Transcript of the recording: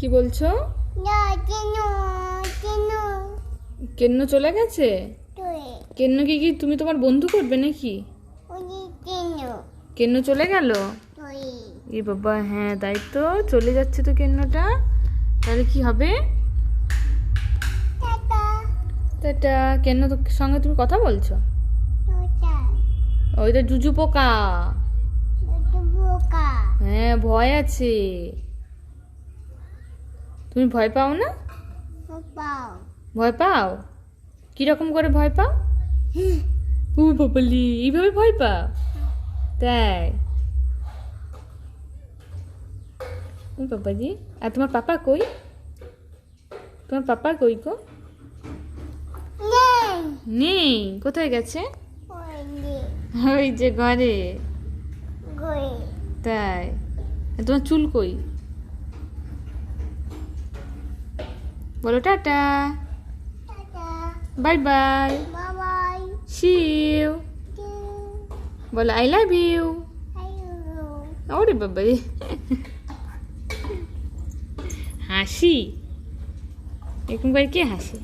কি বলছো? কেন্ন চলে গেছে? কেন্ন কি তুমি তোমার বন্ধু করবে নাকি? কেন্ন চলে গেল? এ বাবা, হ্যাঁ তাই তো, চলে যাচ্ছে তো কেন্নটা। তাহলে কি হবে? টাটা। কেন্ন সঙ্গে তুমি কথা বলছো? ওইটা জুজু পোকা। হ্যাঁ, ভয় আছে। তুমি ভয় পাও না? ভয় পাও? কিরকম করে ভয় পাও? ও বাবালি, এইভাবে ভয় পাও? তাই? ও বাবাজি, আর তোমার পাপা কই? তোমার পাপা কই গো? নেই? কোথায় গেছে? ওই যে ঘরে। তাই? আর তোমার চুল কই? বলো tata, bye bye, see you. বলো আই লাভ ইউ। ওরে বাবা, হাসি এরকম করে কে হাসে?